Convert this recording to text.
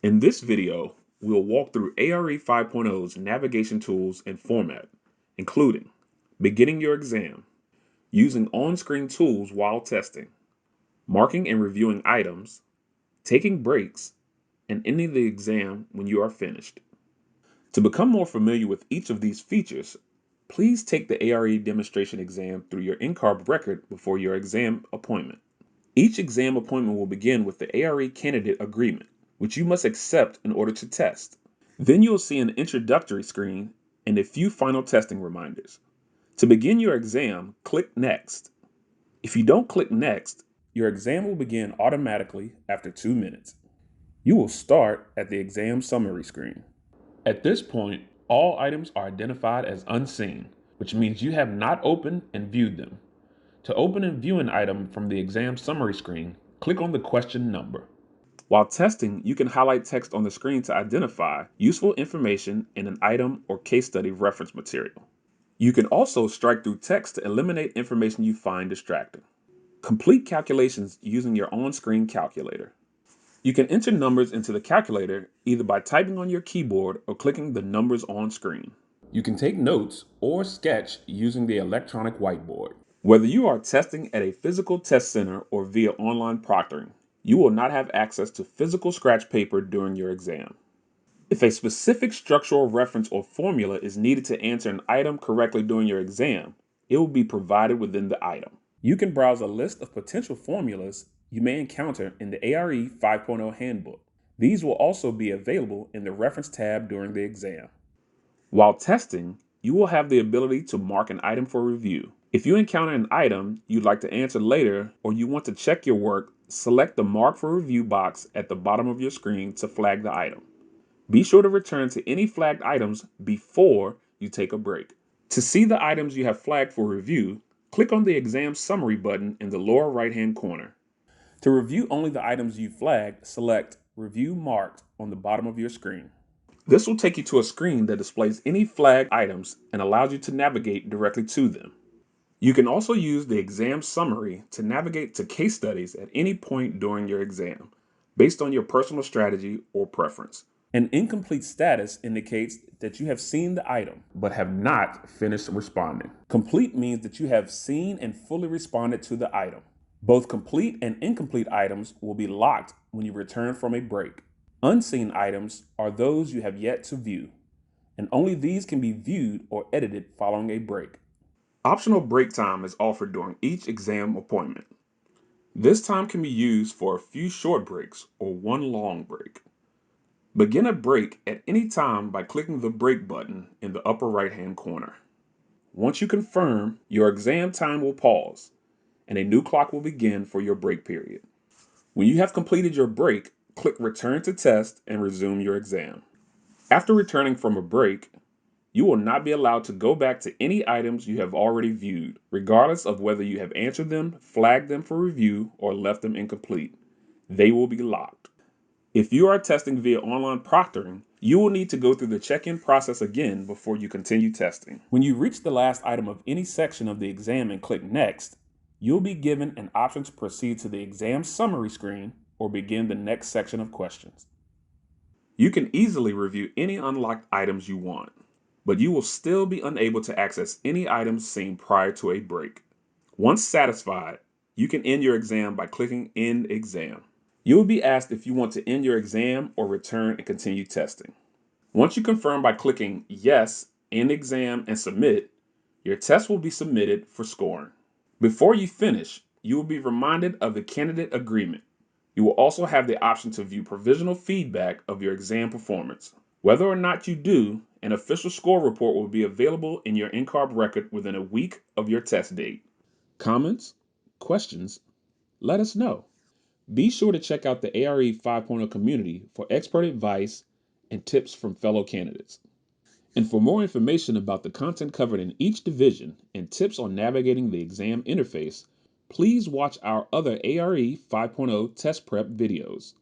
In this video, we'll walk through ARE 5.0's navigation tools and format, including beginning your exam, using on-screen tools while testing, marking and reviewing items, taking breaks, and ending the exam when you are finished. To become more familiar with each of these features, please take the ARE demonstration exam through your NCARB record before your exam appointment. Each exam appointment will begin with the ARE candidate agreement, which you must accept in order to test. Then you'll see an introductory screen and a few final testing reminders. To begin your exam, click Next. If you don't click Next, your exam will begin automatically after 2 minutes. You will start at the exam summary screen. At this point, all items are identified as unseen, which means you have not opened and viewed them. To open and view an item from the exam summary screen, click on the question number. While testing, you can highlight text on the screen to identify useful information in an item or case study reference material. You can also strike through text to eliminate information you find distracting. Complete calculations using your on-screen calculator. You can enter numbers into the calculator either by typing on your keyboard or clicking the numbers on screen. You can take notes or sketch using the electronic whiteboard. Whether you are testing at a physical test center or via online proctoring, you will not have access to physical scratch paper during your exam. If a specific structural reference or formula is needed to answer an item correctly during your exam, it will be provided within the item. You can browse a list of potential formulas you may encounter in the ARE 5.0 handbook. These will also be available in the reference tab during the exam. While testing, you will have the ability to mark an item for review. If you encounter an item you'd like to answer later or you want to check your work, select the Mark for Review box at the bottom of your screen to flag the item. Be sure to return to any flagged items before you take a break. To see the items you have flagged for review, click on the exam summary button in the lower right-hand corner. To review only the items you flagged, select Review Marked on the bottom of your screen. This will take you to a screen that displays any flagged items and allows you to navigate directly to them. You can also use the exam summary to navigate to case studies at any point during your exam, based on your personal strategy or preference. An incomplete status indicates that you have seen the item, but have not finished responding. Complete means that you have seen and fully responded to the item. Both complete and incomplete items will be locked when you return from a break. Unseen items are those you have yet to view, and only these can be viewed or edited following a break. Optional break time is offered during each exam appointment. This time can be used for a few short breaks or one long break. Begin a break at any time by clicking the break button in the upper right-hand corner. Once you confirm, your exam time will pause, and a new clock will begin for your break period. When you have completed your break, click Return to Test and resume your exam. After returning from a break, you will not be allowed to go back to any items you have already viewed, regardless of whether you have answered them, flagged them for review, or left them incomplete. They will be locked. If you are testing via online proctoring, you will need to go through the check-in process again before you continue testing. When you reach the last item of any section of the exam and click Next, you'll be given an option to proceed to the exam summary screen or begin the next section of questions. You can easily review any unlocked items you want, but you will still be unable to access any items seen prior to a break. Once satisfied, you can end your exam by clicking End Exam. You will be asked if you want to end your exam or return and continue testing. Once you confirm by clicking Yes, End Exam, and Submit, your test will be submitted for scoring. Before you finish, you will be reminded of the candidate agreement. You will also have the option to view provisional feedback of your exam performance. Whether or not you do, an official score report will be available in your NCARB record within a week of your test date. Comments? Questions? Let us know. Be sure to check out the ARE 5.0 community for expert advice and tips from fellow candidates. And for more information about the content covered in each division and tips on navigating the exam interface, please watch our other ARE 5.0 test prep videos.